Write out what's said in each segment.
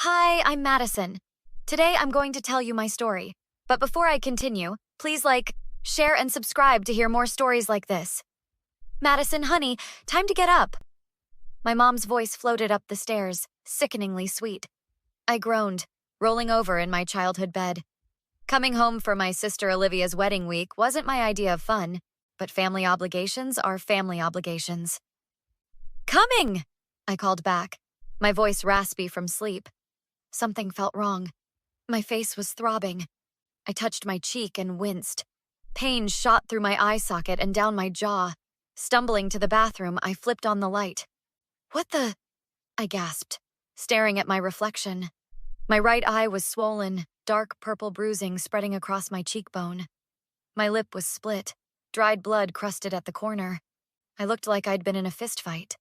Hi, I'm Madison. Today I'm going to tell you my story. But before I continue, please share and subscribe to hear more stories like this. Madison, honey, time to get up. My mom's voice floated up the stairs, sickeningly sweet. I groaned, rolling over in my childhood bed. Coming home for my sister Olivia's wedding week wasn't my idea of fun, but family obligations are family obligations. Coming! I called back, my voice raspy from sleep. Something felt wrong. My face was throbbing. I touched my cheek and winced. Pain shot through my eye socket and down my jaw. Stumbling to the bathroom, I flipped on the light. What the? I gasped, staring at my reflection. My right eye was swollen, dark purple bruising spreading across my cheekbone. My lip was split, dried blood crusted at the corner. I looked like I'd been in a fistfight.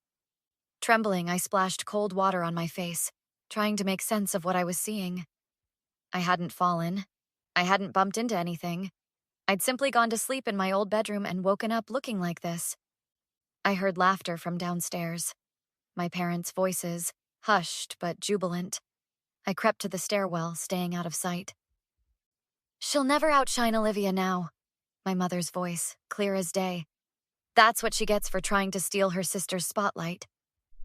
Trembling, I splashed cold water on my face, trying to make sense of what I was seeing. I hadn't fallen. I hadn't bumped into anything. I'd simply gone to sleep in my old bedroom and woken up looking like this. I heard laughter from downstairs. My parents' voices, hushed but jubilant. I crept to the stairwell, staying out of sight. She'll never outshine Olivia now, my mother's voice, clear as day. That's what she gets for trying to steal her sister's spotlight.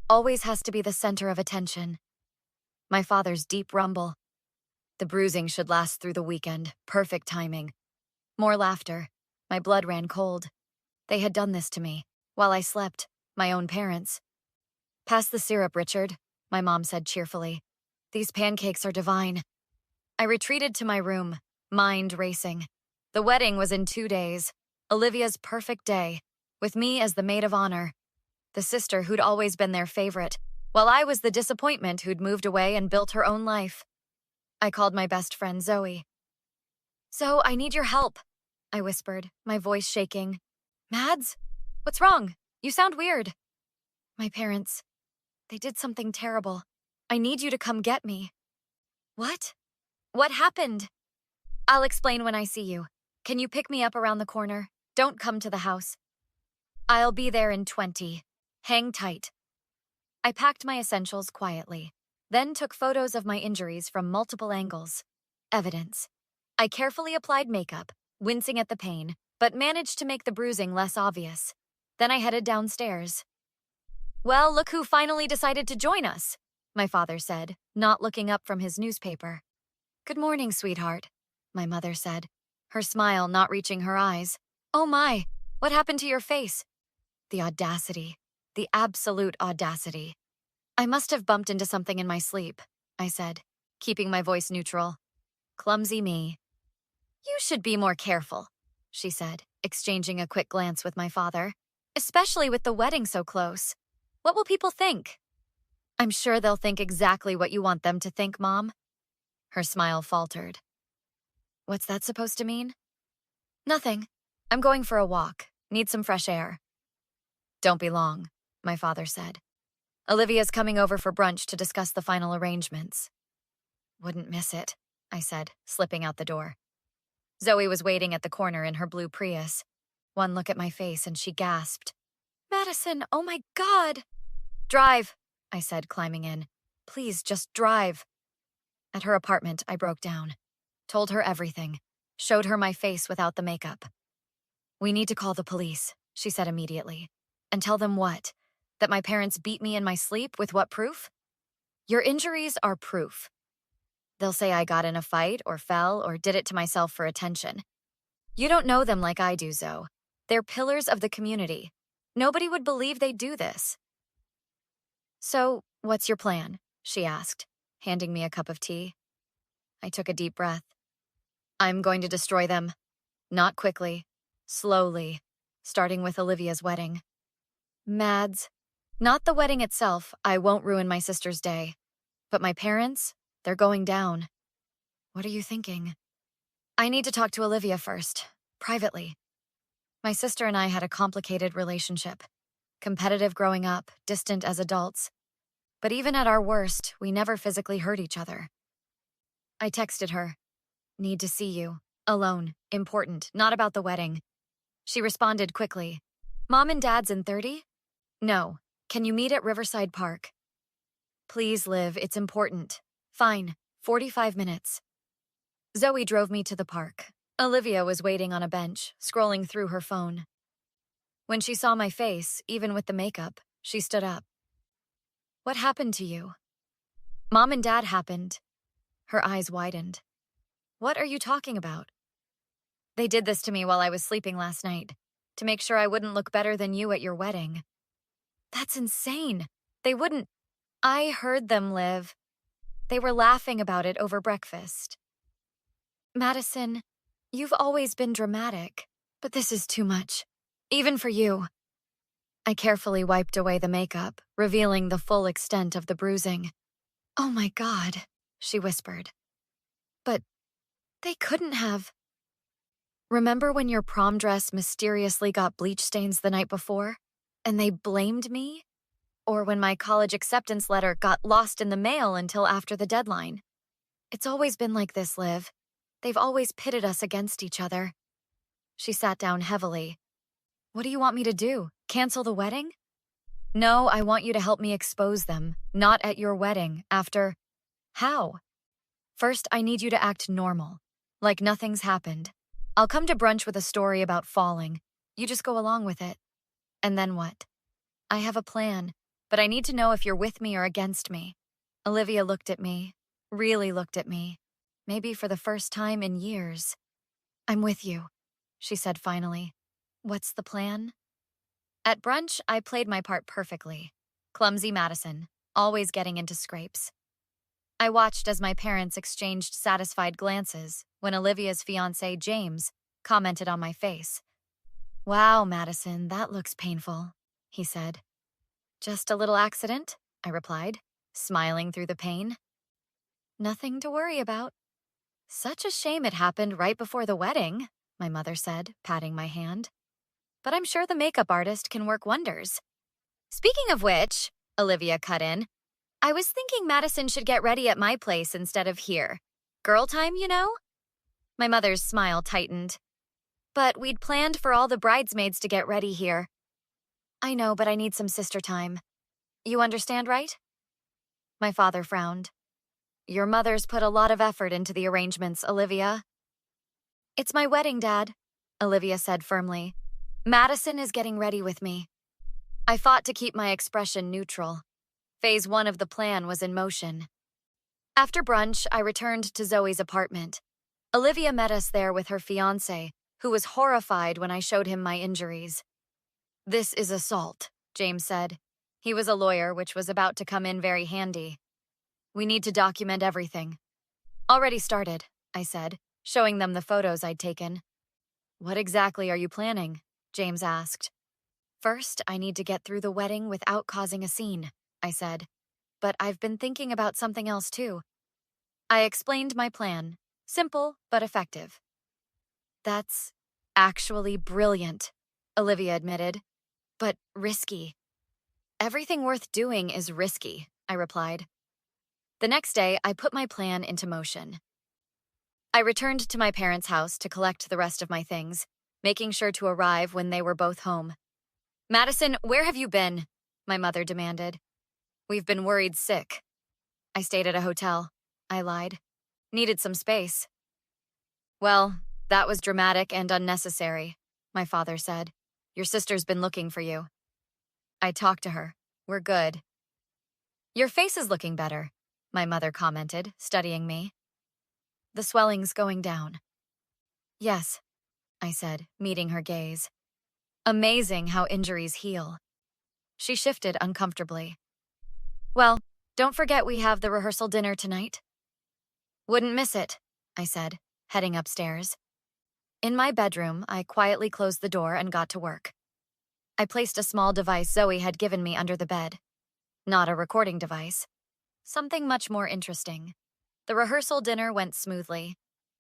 Always has to be the center of attention. My father's deep rumble. The bruising should last through the weekend. Perfect timing. More laughter. My blood ran cold. They had done this to me, while I slept, my own parents. Pass the syrup, Richard, my mom said cheerfully. These pancakes are divine. I retreated to my room, mind racing. The wedding was in 2 days. Olivia's perfect day, with me as the maid of honor. The sister who'd always been their favorite, while I was the disappointment who'd moved away and built her own life. I called my best friend Zoe. "So, I need your help," I whispered, my voice shaking. "Mads? What's wrong? You sound weird." "My parents. They did something terrible. I need you to come get me." "What? What happened?" "I'll explain when I see you. Can you pick me up around the corner? Don't come to the house." "I'll be there in 20. Hang tight." I packed my essentials quietly, then took photos of my injuries from multiple angles. Evidence. I carefully applied makeup, wincing at the pain, but managed to make the bruising less obvious. Then I headed downstairs. "Well, look who finally decided to join us," my father said, not looking up from his newspaper. "Good morning, sweetheart," my mother said, her smile not reaching her eyes. "Oh my, what happened to your face?" The audacity. The absolute audacity. "I must have bumped into something in my sleep," I said, keeping my voice neutral. "Clumsy me." "You should be more careful," she said, exchanging a quick glance with my father. "Especially with the wedding so close. What will people think?" "I'm sure they'll think exactly what you want them to think, Mom." Her smile faltered. "What's that supposed to mean?" "Nothing. I'm going for a walk. Need some fresh air." "Don't be long," my father said. "Olivia's coming over for brunch to discuss the final arrangements." "Wouldn't miss it," I said, slipping out the door. Zoe was waiting at the corner in her blue Prius. One look at my face and she gasped. "Madison, oh my God!" "Drive," I said, climbing in. "Please, just drive." At her apartment, I broke down. Told her everything. Showed her my face without the makeup. "We need to call the police," she said immediately. "And tell them what? That my parents beat me in my sleep with what proof?" "Your injuries are proof." "They'll say I got in a fight or fell or did it to myself for attention." "You don't know them like I do, Zoe. They're pillars of the community. Nobody would believe they'd do this." "So, what's your plan?" she asked, handing me a cup of tea. I took a deep breath. "I'm going to destroy them. Not quickly. Slowly. Starting with Olivia's wedding." "Mads. Not the wedding itself. I won't ruin my sister's day. But my parents, they're going down." "What are you thinking?" "I need to talk to Olivia first. Privately. My sister and I had a complicated relationship. Competitive growing up, distant as adults. But even at our worst, we never physically hurt each other." I texted her. "Need to see you. Alone. Important. Not about the wedding." She responded quickly. "Mom and Dad's in 30? No. Can you meet at Riverside Park?" "Please, Liv, it's important. Fine, 45 minutes. Zoe drove me to the park. Olivia was waiting on a bench, scrolling through her phone. When she saw my face, even with the makeup, she stood up. What happened to you? Mom and Dad happened. Her eyes widened. What are you talking about? They did this to me while I was sleeping last night, to make sure I wouldn't look better than you at your wedding. That's insane. They wouldn't. I heard them, Liv. They were laughing about it over breakfast. Madison, you've always been dramatic, but this is too much. Even for you. I carefully wiped away the makeup, revealing the full extent of the bruising. Oh my God, she whispered. But they couldn't have. Remember when your prom dress mysteriously got bleach stains the night before, and they blamed me? Or when my college acceptance letter got lost in the mail until after the deadline? It's always been like this, Liv. They've always pitted us against each other. She sat down heavily. What do you want me to do? Cancel the wedding? No, I want you to help me expose them, not at your wedding, after. How? First, I need you to act normal, like nothing's happened. I'll come to brunch with a story about falling. You just go along with it. And then what? I have a plan, but I need to know if you're with me or against me. Olivia looked at me, really looked at me, maybe for the first time in years. I'm with you, she said finally. What's the plan? At brunch, I played my part perfectly. Clumsy Madison, always getting into scrapes. I watched as my parents exchanged satisfied glances when Olivia's fiancé, James, commented on my face. Wow, Madison, that looks painful, he said. Just a little accident, I replied, smiling through the pain. Nothing to worry about. Such a shame it happened right before the wedding, my mother said, patting my hand. But I'm sure the makeup artist can work wonders. Speaking of which, Olivia cut in, I was thinking Madison should get ready at my place instead of here. Girl time, you know? My mother's smile tightened. But we'd planned for all the bridesmaids to get ready here. I know, but I need some sister time. You understand, right? My father frowned. Your mother's put a lot of effort into the arrangements, Olivia. It's my wedding, Dad, Olivia said firmly. Madison is getting ready with me. I fought to keep my expression neutral. Phase 1 of the plan was in motion. After brunch, I returned to Zoe's apartment. Olivia met us there with her fiancé, who was horrified when I showed him my injuries. This is assault, James said. He was a lawyer, which was about to come in very handy. We need to document everything. Already started, I said, showing them the photos I'd taken. What exactly are you planning? James asked. First, I need to get through the wedding without causing a scene, I said. But I've been thinking about something else too. I explained my plan. Simple, but effective. That's actually brilliant, Olivia admitted. But risky. Everything worth doing is risky, I replied. The next day, I put my plan into motion. I returned to my parents' house to collect the rest of my things, making sure to arrive when they were both home. Madison, where have you been? My mother demanded. We've been worried sick. I stayed at a hotel. I lied. Needed some space. Well, that was dramatic and unnecessary, my father said. Your sister's been looking for you. I talked to her. We're good. Your face is looking better, my mother commented, studying me. The swelling's going down. Yes, I said, meeting her gaze. Amazing how injuries heal. She shifted uncomfortably. Well, don't forget we have the rehearsal dinner tonight. Wouldn't miss it, I said, heading upstairs. In my bedroom, I quietly closed the door and got to work. I placed a small device Zoe had given me under the bed. Not a recording device. Something much more interesting. The rehearsal dinner went smoothly.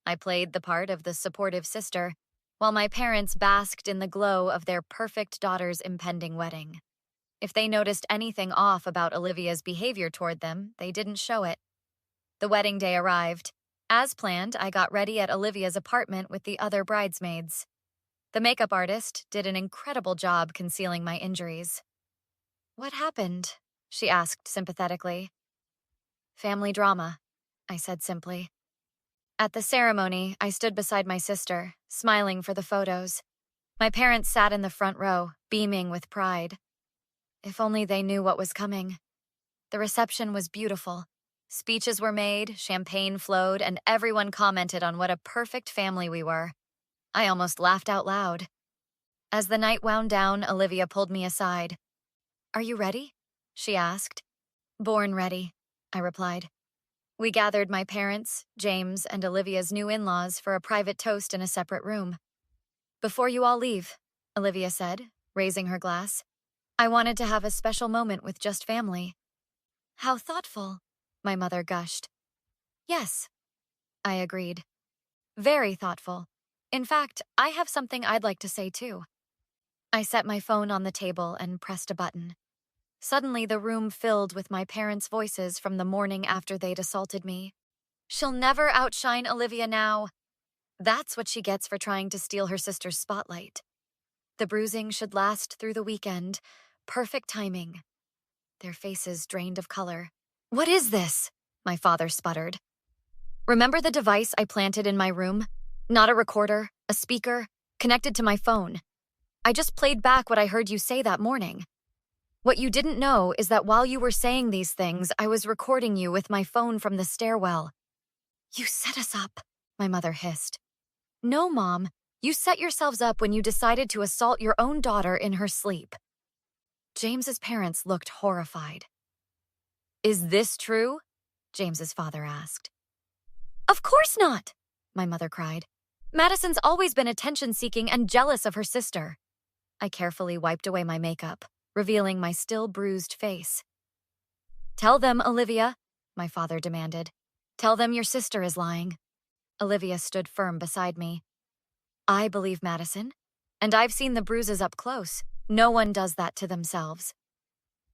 I played the part of the supportive sister, while my parents basked in the glow of their perfect daughter's impending wedding. If they noticed anything off about Olivia's behavior toward them, they didn't show it. The wedding day arrived. As planned, I got ready at Olivia's apartment with the other bridesmaids. The makeup artist did an incredible job concealing my injuries. What happened? She asked sympathetically. Family drama, I said simply. At the ceremony, I stood beside my sister, smiling for the photos. My parents sat in the front row, beaming with pride. If only they knew what was coming. The reception was beautiful. Speeches were made, champagne flowed, and everyone commented on what a perfect family we were. I almost laughed out loud. As the night wound down, Olivia pulled me aside. "Are you ready?" she asked. "Born ready," I replied. We gathered my parents, James, and Olivia's new in-laws for a private toast in a separate room. "Before you all leave," Olivia said, raising her glass, "I wanted to have a special moment with just family." "How thoughtful," my mother gushed. "Yes," I agreed. "Very thoughtful. In fact, I have something I'd like to say too." I set my phone on the table and pressed a button. Suddenly, the room filled with my parents' voices from the morning after they'd assaulted me. "She'll never outshine Olivia now. That's what she gets for trying to steal her sister's spotlight. The bruising should last through the weekend. Perfect timing." Their faces drained of color. "What is this?" my father sputtered. "Remember the device I planted in my room? Not a recorder, a speaker, connected to my phone. I just played back what I heard you say that morning. What you didn't know is that while you were saying these things, I was recording you with my phone from the stairwell." "You set us up," my mother hissed. "No, Mom. You set yourselves up when you decided to assault your own daughter in her sleep." James's parents looked horrified. "Is this true?" James's father asked. "Of course not," my mother cried. "Madison's always been attention-seeking and jealous of her sister." I carefully wiped away my makeup, revealing my still bruised face. "Tell them, Olivia," my father demanded. "Tell them your sister is lying." Olivia stood firm beside me. "I believe Madison, and I've seen the bruises up close. No one does that to themselves."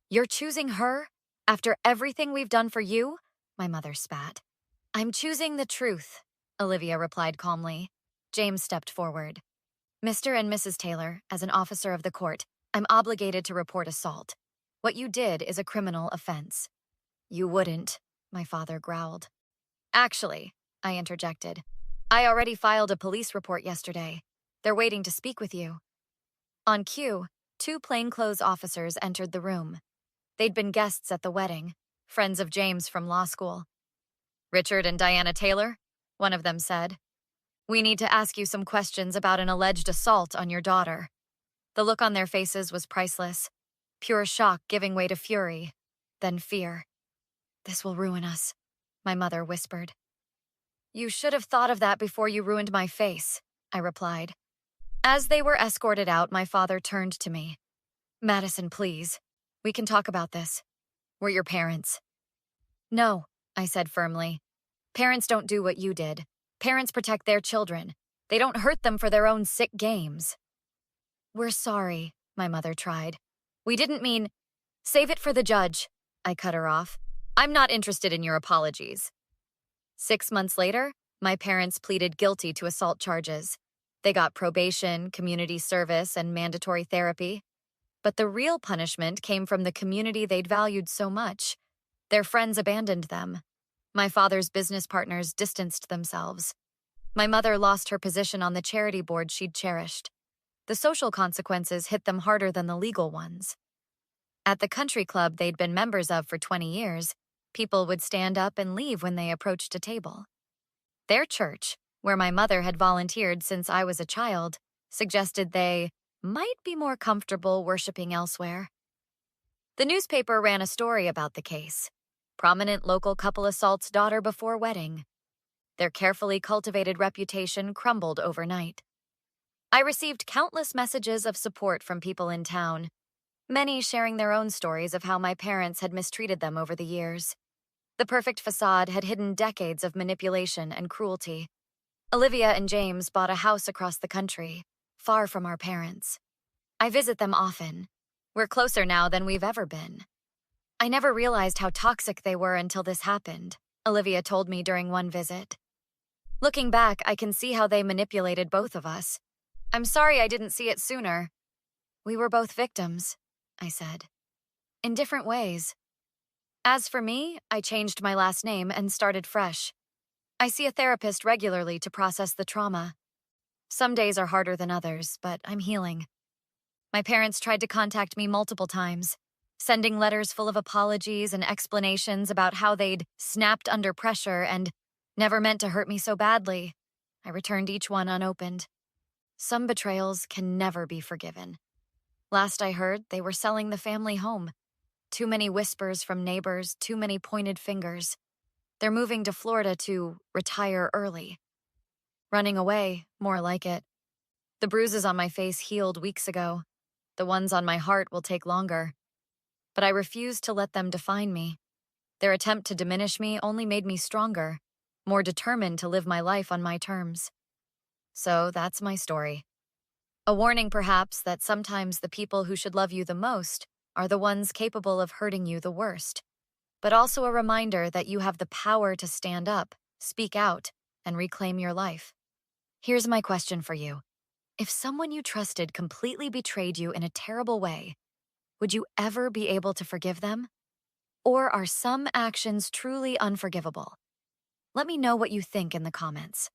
"You're choosing her? After everything we've done for you?" my mother spat. "I'm choosing the truth," Olivia replied calmly. James stepped forward. "Mr. and Mrs. Taylor, as an officer of the court, I'm obligated to report assault. What you did is a criminal offense." "You wouldn't," my father growled. "Actually," I interjected, "I already filed a police report yesterday. They're waiting to speak with you." On cue, 2 plainclothes officers entered the room. They'd been guests at the wedding, friends of James from law school. "Richard and Diana Taylor," one of them said. "We need to ask you some questions about an alleged assault on your daughter." The look on their faces was priceless. Pure shock giving way to fury, then fear. "This will ruin us," my mother whispered. "You should have thought of that before you ruined my face," I replied. As they were escorted out, my father turned to me. "Madison, please. We can talk about this. We're your parents." "No," I said firmly. "Parents don't do what you did. Parents protect their children. They don't hurt them for their own sick games." "We're sorry," my mother tried. "We didn't mean—" "Save it for the judge," I cut her off. "I'm not interested in your apologies." 6 months later, my parents pleaded guilty to assault charges. They got probation, community service, and mandatory therapy. But the real punishment came from the community they'd valued so much. Their friends abandoned them. My father's business partners distanced themselves. My mother lost her position on the charity board she'd cherished. The social consequences hit them harder than the legal ones. At the country club they'd been members of for 20 years, people would stand up and leave when they approached a table. Their church, where my mother had volunteered since I was a child, suggested they might be more comfortable worshiping elsewhere. The newspaper ran a story about the case. Prominent local couple assaults daughter before wedding. Their carefully cultivated reputation crumbled overnight. I received countless messages of support from people in town, many sharing their own stories of how my parents had mistreated them over the years. The perfect facade had hidden decades of manipulation and cruelty. Olivia and James bought a house across the country, far from our parents. I visit them often. We're closer now than we've ever been. "I never realized how toxic they were until this happened," Olivia told me during one visit. "Looking back, I can see how they manipulated both of us. I'm sorry I didn't see it sooner." "We were both victims," I said. "In different ways." As for me, I changed my last name and started fresh. I see a therapist regularly to process the trauma. Some days are harder than others, but I'm healing. My parents tried to contact me multiple times, sending letters full of apologies and explanations about how they'd snapped under pressure and never meant to hurt me so badly. I returned each one unopened. Some betrayals can never be forgiven. Last I heard, they were selling the family home. Too many whispers from neighbors, too many pointed fingers. They're moving to Florida to retire early. Running away, more like it. The bruises on my face healed weeks ago. The ones on my heart will take longer. But I refuse to let them define me. Their attempt to diminish me only made me stronger, more determined to live my life on my terms. So that's my story. A warning, perhaps, that sometimes the people who should love you the most are the ones capable of hurting you the worst. But also a reminder that you have the power to stand up, speak out, and reclaim your life. Here's my question for you. If someone you trusted completely betrayed you in a terrible way, would you ever be able to forgive them? Or are some actions truly unforgivable? Let me know what you think in the comments.